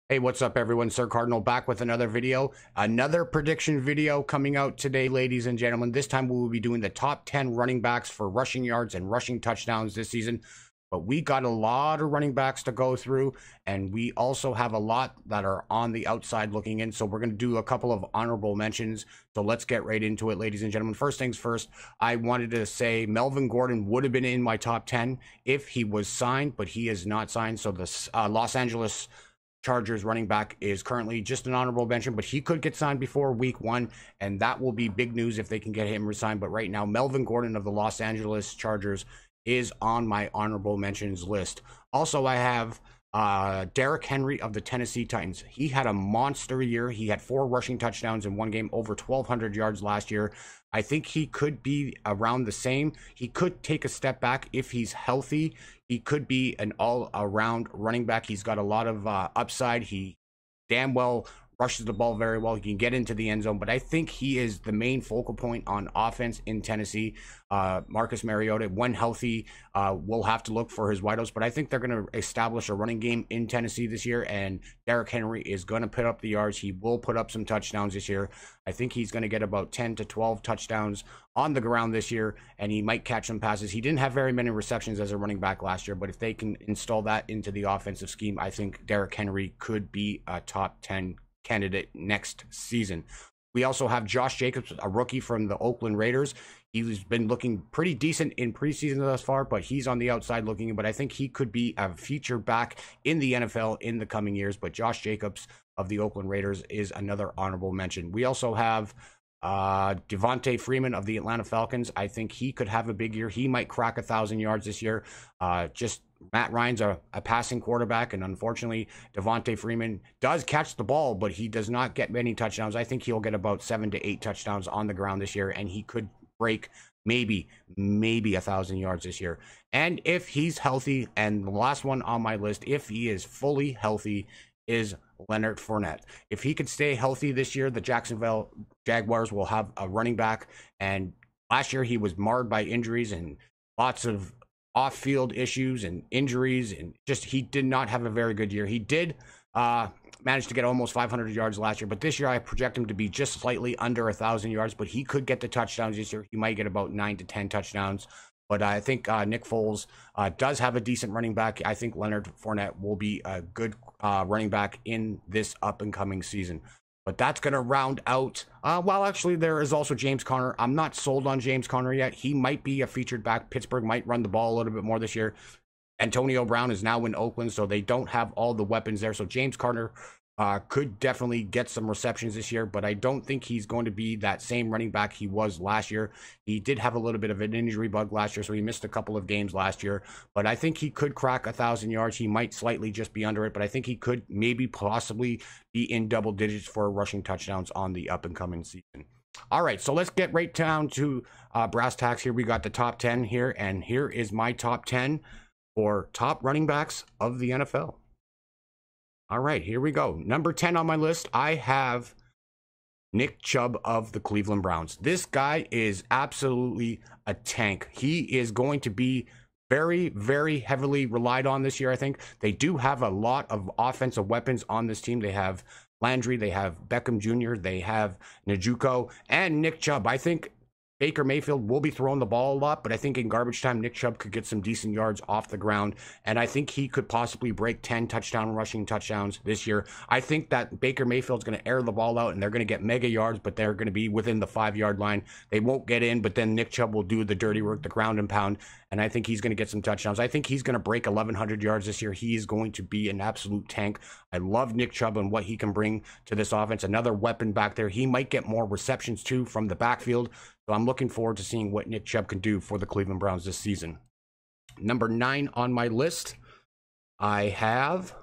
Hey, what's up everyone? Sir Cardinal back with another video. Another prediction video coming out today, ladies and gentlemen. This time we will be doing the top 10 running backs for rushing yards and rushing touchdowns this season. But we got a lot of running backs to go through, and we also have a lot that are on the outside looking in. So we're going to do a couple of honorable mentions. So let's get right into it, ladies and gentlemen. First things first, I wanted to say Melvin Gordon would have been in my top 10 if he was signed, but he is not signed. So the Los Angeles Chargers running back is currently just an honorable mention, but he could get signed before week 1, and that will be big news if they can get him resigned. But right now, Melvin Gordon of the Los Angeles Chargers is on my honorable mentions list. Also, I have Derrick Henry of the Tennessee Titans. He had a monster year. He had 4 rushing touchdowns in one game, over 1,200 yards last year. I think he could be around the same. He could take a step back if he's healthy. He could be an all-around running back. He's got a lot of upside. He damn well rushes the ball very well. He can get into the end zone, but I think he is the main focal point on offense in Tennessee. Marcus Mariota, when healthy, will have to look for his wideouts, but I think they're going to establish a running game in Tennessee this year, and Derrick Henry is going to put up the yards. He will put up some touchdowns this year. I think he's going to get about 10 to 12 touchdowns on the ground this year, and he might catch some passes. He didn't have very many receptions as a running back last year, but if they can install that into the offensive scheme, I think Derrick Henry could be a top 10 candidate next season. We also have Josh Jacobs, a rookie from the Oakland Raiders. He's been looking pretty decent in preseason thus far, but he's on the outside looking in. But I think he could be a feature back in the NFL in the coming years. But Josh Jacobs of the Oakland Raiders is another honorable mention. We also have Devontae Freeman of the Atlanta Falcons. I think he could have a big year. He might crack 1,000 yards this year. Just Matt Ryan's a passing quarterback, and unfortunately, Devontae Freeman does catch the ball, but he does not get many touchdowns. I think he'll get about 7 to 8 touchdowns on the ground this year, and he could break maybe 1,000 yards this year. And if he's healthy, and the last one on my list, if he is fully healthy, is Leonard Fournette. If he could stay healthy this year, the Jacksonville Jaguars will have a running back, and last year he was marred by injuries and lots of off-field issues and injuries, and just he did not have a very good year. He did manage to get almost 500 yards last year, but this year I project him to be just slightly under 1,000 yards, but he could get the touchdowns this year. He might get about 9 to 10 touchdowns, but I think Nick Foles does have a decent running back. I think Leonard Fournette will be a good running back in this up-and-coming season. But that's going to round out. Well, actually, there is also James Conner. I'm not sold on James Conner yet. He might be a featured back. Pittsburgh might run the ball a little bit more this year. Antonio Brown is now in Oakland, so they don't have all the weapons there. So James Conner could definitely get some receptions this year, but I don't think he's going to be that same running back he was last year. He did have a little bit of an injury bug last year, so he missed a couple of games last year, but I think he could crack 1,000 yards. He might slightly just be under it, but I think he could maybe possibly be in double digits for rushing touchdowns on the up-and-coming season. All right, so let's get right down to brass tacks here. We got the top 10 here, and here is my top 10 for top running backs of the NFL. All right, here we go. Number 10 on my list, I have Nick Chubb of the Cleveland Browns. This guy is absolutely a tank. He is going to be very, very heavily relied on this year, I think. They do have a lot of offensive weapons on this team. They have Landry, they have Beckham Jr., they have Njoku, and Nick Chubb. I think Baker Mayfield will be throwing the ball a lot, but I think in garbage time, Nick Chubb could get some decent yards off the ground, and I think he could possibly break 10 rushing touchdowns this year. I think that Baker Mayfield's going to air the ball out, and they're going to get mega yards, but they're going to be within the 5-yard line. They won't get in, but then Nick Chubb will do the dirty work, the ground and pound, and I think he's going to get some touchdowns. I think he's going to break 1,100 yards this year. He is going to be an absolute tank. I love Nick Chubb and what he can bring to this offense. Another weapon back there. He might get more receptions, too, from the backfield. So I'm looking forward to seeing what Nick Chubb can do for the Cleveland Browns this season. Number 9 on my list, I have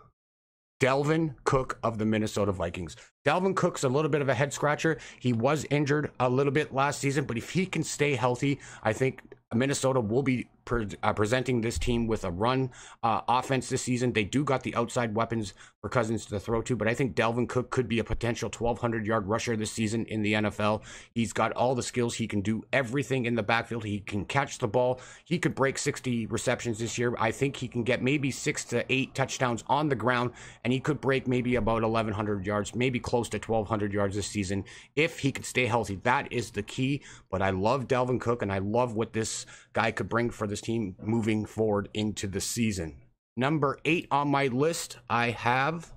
Delvin Cook of the Minnesota Vikings. Delvin Cook's a little bit of a head scratcher. He was injured a little bit last season, but if he can stay healthy, I think Minnesota will be presenting this team with a run offense this season. They do got the outside weapons for Cousins to throw to, but I think Delvin Cook could be a potential 1,200-yard rusher this season in the NFL. He's got all the skills. He can do everything in the backfield. He can catch the ball. He could break 60 receptions this year. I think he can get maybe 6 to 8 touchdowns on the ground, and he could break maybe about 1,100 yards, maybe close to 1,200 yards this season if he could stay healthy. That is the key. But I love Delvin Cook, and I love what this guy could bring for this team moving forward into the season. Number 8 on my list, I have...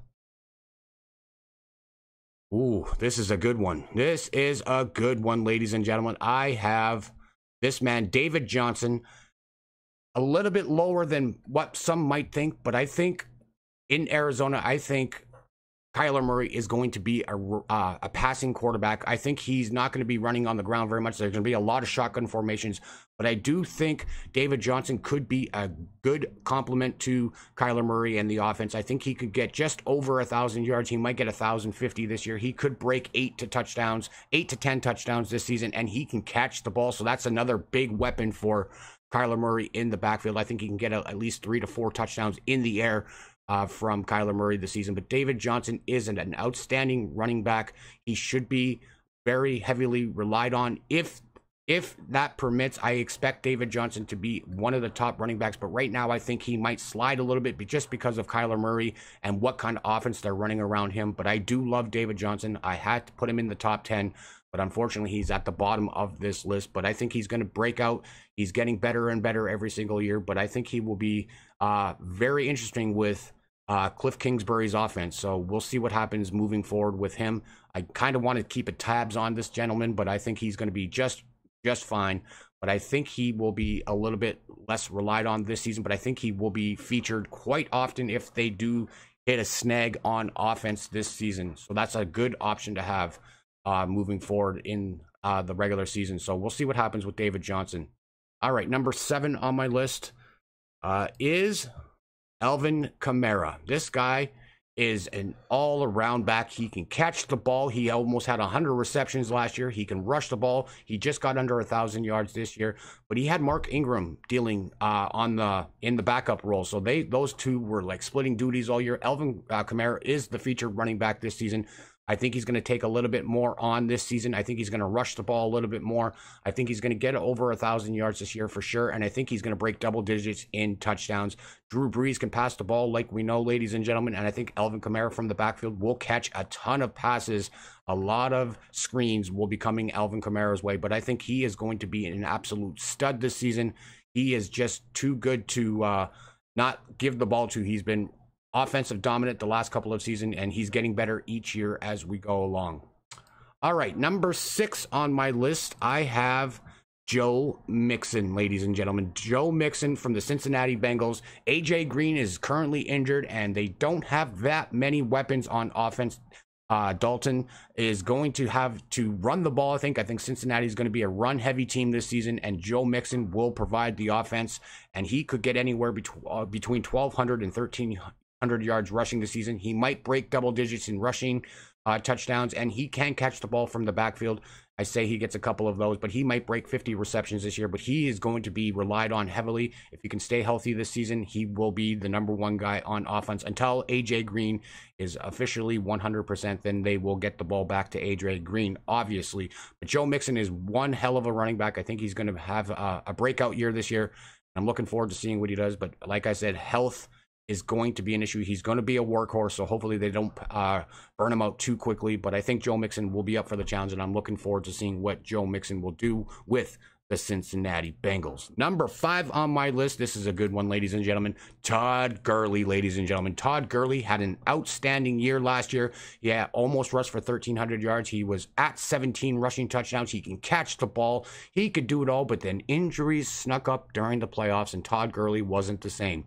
Ooh, this is a good one. This is a good one, ladies and gentlemen. I have this man, David Johnson, a little bit lower than what some might think, but I think in Arizona, I think Kyler Murray is going to be a passing quarterback. I think he's not going to be running on the ground very much. There's going to be a lot of shotgun formations, but I do think David Johnson could be a good complement to Kyler Murray and the offense. I think he could get just over 1,000 yards. He might get 1,050 this year. He could break 8 to 10 touchdowns this season, and he can catch the ball. So that's another big weapon for Kyler Murray in the backfield. I think he can get at least 3 to 4 touchdowns in the air from Kyler Murray this season. But David Johnson is an outstanding running back. He should be very heavily relied on. If that permits, I expect David Johnson to be one of the top running backs. But right now, I think he might slide a little bit just because of Kyler Murray and what kind of offense they're running around him. But I do love David Johnson. I had to put him in the top 10. But unfortunately, he's at the bottom of this list. But I think he's going to break out. He's getting better and better every single year. But I think he will be very interesting with Cliff Kingsbury's offense. So we'll see what happens moving forward with him. I kind of want to keep tabs on this gentleman, but I think he's going to be just fine. But I think he will be a little bit less relied on this season. But I think he will be featured quite often if they do hit a snag on offense this season. So that's a good option to have moving forward in the regular season. So we'll see what happens with David Johnson. All right, number 7 on my list is Alvin Kamara. This guy is an all-around back. He can catch the ball. He almost had 100 receptions last year. He can rush the ball. He just got under 1,000 yards this year, but he had Mark Ingram dealing in the backup role. So those two were like splitting duties all year. Alvin Kamara is the featured running back this season. I think he's going to take a little bit more on this season. I think he's going to rush the ball a little bit more. I think he's going to get over 1,000 yards this year for sure. And I think he's going to break double digits in touchdowns. Drew Brees can pass the ball like we know, ladies and gentlemen. And I think Alvin Kamara from the backfield will catch a ton of passes. A lot of screens will be coming Alvin Kamara's way. But I think he is going to be an absolute stud this season. He is just too good to not give the ball to. He's been offensive dominant the last couple of seasons, and he's getting better each year as we go along. All right, number 6 on my list, I have Joe Mixon, ladies and gentlemen. Joe Mixon from the Cincinnati Bengals. AJ Green is currently injured, and they don't have that many weapons on offense. Dalton is going to have to run the ball. I think Cincinnati is going to be a run-heavy team this season, and Joe Mixon will provide the offense, and he could get anywhere between 1,200 and 1,300 yards rushing this season. He might break double digits in rushing touchdowns, and he can catch the ball from the backfield. I say he gets a couple of those, but he might break 50 receptions this year. But he is going to be relied on heavily. If he can stay healthy this season, he will be the number 1 guy on offense until AJ Green is officially 100%. Then they will get the ball back to AJ Green, obviously. But Joe Mixon is one hell of a running back. I think he's going to have a breakout year this year. I'm looking forward to seeing what he does. But like I said, health is going to be an issue. He's going to be a workhorse, so hopefully they don't burn him out too quickly. But I think Joe Mixon will be up for the challenge, and I'm looking forward to seeing what Joe Mixon will do with the Cincinnati Bengals. Number 5 on my list, this is a good one, ladies and gentlemen. Todd Gurley, ladies and gentlemen. Todd Gurley had an outstanding year last year. Yeah, almost rushed for 1,300 yards. He was at 17 rushing touchdowns. He can catch the ball. He could do it all, but then injuries snuck up during the playoffs, and Todd Gurley wasn't the same.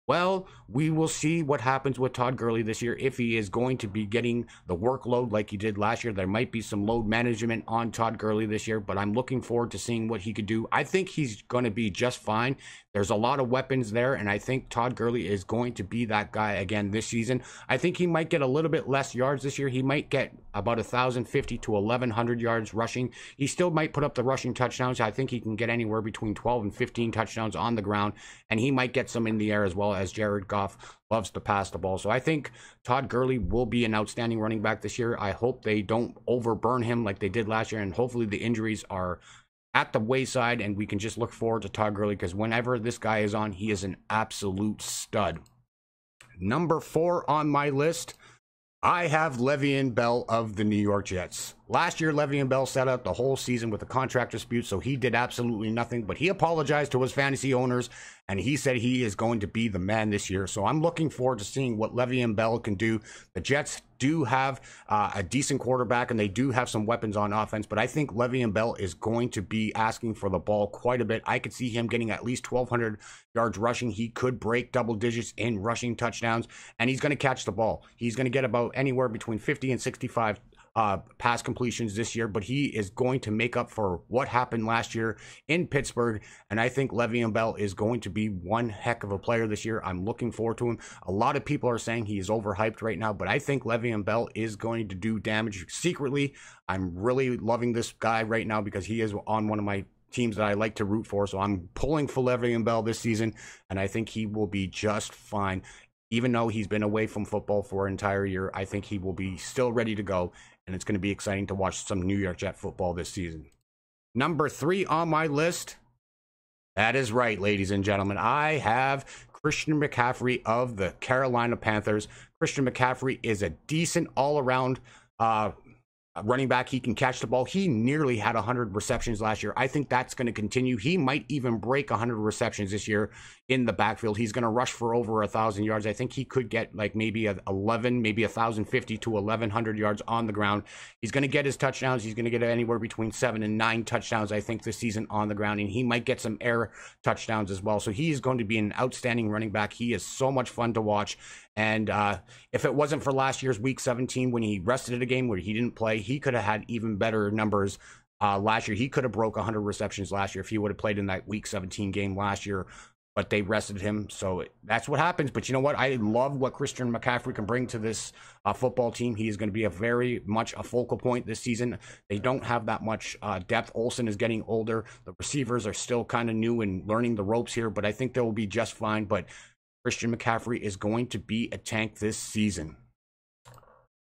Well, we will see what happens with Todd Gurley this year. If he is going to be getting the workload like he did last year, there might be some load management on Todd Gurley this year, but I'm looking forward to seeing what he could do. I think he's going to be just fine. There's a lot of weapons there, and I think Todd Gurley is going to be that guy again this season. I think he might get a little bit less yards this year. He might get about 1,050 to 1,100 yards rushing. He still might put up the rushing touchdowns. I think he can get anywhere between 12 and 15 touchdowns on the ground, and he might get some in the air as well, as Jared Goff loves to pass the ball. So I think Todd Gurley will be an outstanding running back this year. I hope they don't overburn him like they did last year, and hopefully the injuries are at the wayside and we can just look forward to Todd Gurley, because whenever this guy is on, he is an absolute stud. Number 4 on my list, I have LeVeon Bell of the New York Jets. Last year, LeVeon Bell sat out the whole season with a contract dispute, so he did absolutely nothing, but he apologized to his fantasy owners, and he said he is going to be the man this year. So I'm looking forward to seeing what LeVeon Bell can do. The Jets do have a decent quarterback, and they do have some weapons on offense, but I think LeVeon Bell is going to be asking for the ball quite a bit. I could see him getting at least 1,200 yards rushing. He could break double digits in rushing touchdowns, and he's going to catch the ball. He's going to get about anywhere between 50 and 65 pass completions this year, but he is going to make up for what happened last year in Pittsburgh, and I think LeVeon Bell is going to be one heck of a player this year. I'm looking forward to him. A lot of people are saying he is overhyped right now, but I think LeVeon Bell is going to do damage secretly. I'm really loving this guy right now because he is on one of my teams that I like to root for, so I'm pulling for LeVeon Bell this season, and I think he will be just fine. Even though he's been away from football for an entire year, I think he will be still ready to go, and it's going to be exciting to watch some New York Jet football this season. Number 3 on my list, that is right, ladies and gentlemen, I have Christian McCaffrey of the Carolina Panthers. Christian McCaffrey is a decent all-around running back. He can catch the ball. He nearly had 100 receptions last year. I think that's going to continue. He might even break 100 receptions this year in the backfield. He's going to rush for over 1,000 yards. I think he could get like maybe 1,050 to 1,100 yards on the ground. He's going to get his touchdowns. He's going to get anywhere between 7 and 9 touchdowns, I think, this season on the ground, and he might get some air touchdowns as well. So he's going to be an outstanding running back. He is so much fun to watch. And if it wasn't for last year's Week 17 when he rested at a game where he didn't play, he could have had even better numbers last year. He could have broke 100 receptions last year if he would have played in that Week 17 game last year, but they rested him. So that's what happens. But you know what? I love what Christian McCaffrey can bring to this football team. He is going to be a very much a focal point this season. They don't have that much depth. Olsen is getting older. The receivers are still kind of new and learning the ropes here, but I think they will be just fine. But Christian McCaffrey is going to be a tank this season.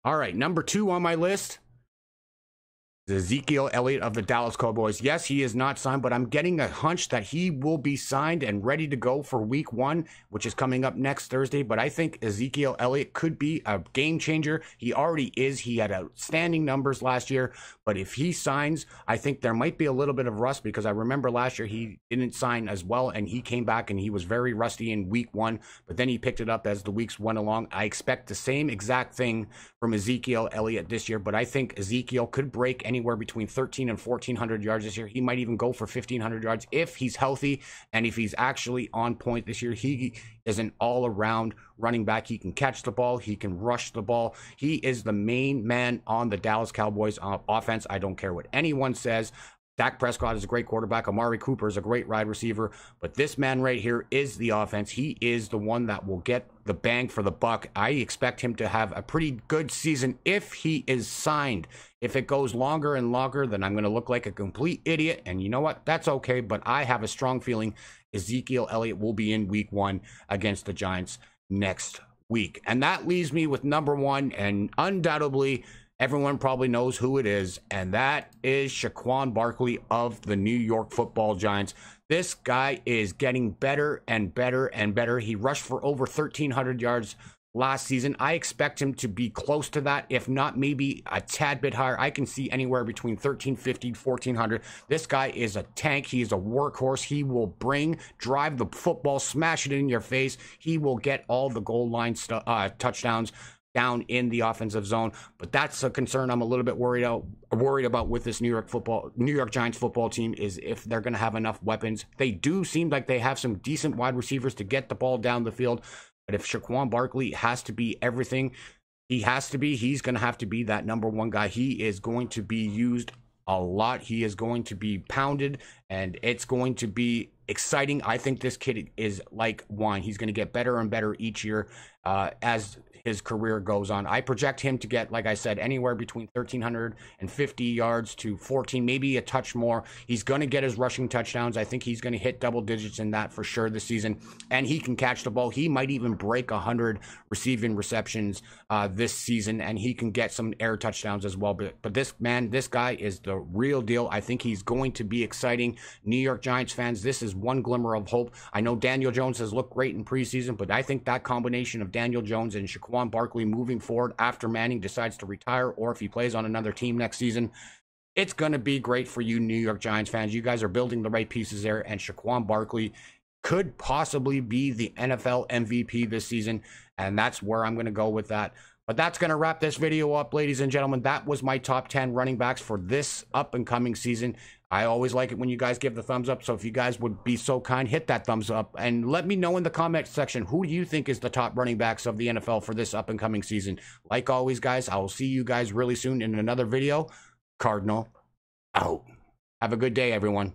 All right, number 2 on my list, Ezekiel Elliott of the Dallas Cowboys. Yes, he is not signed, but I'm getting a hunch that he will be signed and ready to go for Week 1, which is coming up next Thursday. But I think Ezekiel Elliott could be a game changer. He already is. He had outstanding numbers last year. But if he signs, I think there might be a little bit of rust, because I remember last year he didn't sign as well, and he came back and he was very rusty in Week 1, but then he picked it up as the weeks went along. I expect the same exact thing from Ezekiel Elliott this year, but I think Ezekiel could break anywhere between 1,300 and 1,400 yards this year. He might even go for 1,500 yards if he's healthy and if he's actually on point this year. He is an all-around running back. He can catch the ball. He can rush the ball. He is the main man on the Dallas Cowboys offense. I don't care what anyone says. Dak Prescott is a great quarterback. Amari Cooper is a great wide receiver. But this man right here is the offense. He is the one that will get the bang for the buck. I expect him to have a pretty good season if he is signed. If it goes longer and longer, then I'm going to look like a complete idiot. And you know what? That's okay. But I have a strong feeling Ezekiel Elliott will be in Week 1 against the Giants next week. And that leaves me with number 1, and undoubtedly everyone probably knows who it is, and that is Saquan Barkley of the New York Football Giants. This guy is getting better and better and better. He rushed for over 1,300 yards last season. I expect him to be close to that, if not maybe a tad bit higher. I can see anywhere between 1,350, 1,400. This guy is a tank. He is a workhorse. He will drive the football, smash it in your face. He will get all the goal line touchdowns. down in the offensive zone. But that's a concern I'm a little bit worried about with this New York Giants football team, is if they're going to have enough weapons. They do seem like they have some decent wide receivers to get the ball down the field. But if Saquon Barkley has to be everything he's going to have to be that number one guy. He is going to be used a lot. He is going to be pounded, and it's going to be exciting. I think this kid is like wine. He's going to get better and better each year as his career goes on. I project him to get, like I said, anywhere between 1,350 yards to 14, maybe a touch more. He's going to get his rushing touchdowns. I think he's going to hit double digits in that for sure this season, and he can catch the ball. He might even break 100 receiving receptions this season, and he can get some air touchdowns as well. But this guy is the real deal. I think he's going to be exciting. New York Giants fans, this is one glimmer of hope. I know Daniel Jones has looked great in preseason, but I think that combination of Daniel Jones and Saquon Barkley moving forward after Manning decides to retire, or if he plays on another team next season, it's going to be great for you New York Giants fans. You guys are building the right pieces there, and Saquon Barkley could possibly be the NFL MVP this season, and that's where I'm going to go with that. But that's going to wrap this video up, ladies and gentlemen. That was my top 10 running backs for this up-and-coming season. I always like it when you guys give the thumbs up, so if you guys would be so kind, hit that thumbs up, and let me know in the comment section, who do you think is the top running backs of the NFL for this up-and-coming season? Like always, guys, I will see you guys really soon in another video. Cardinal out. Have a good day, everyone.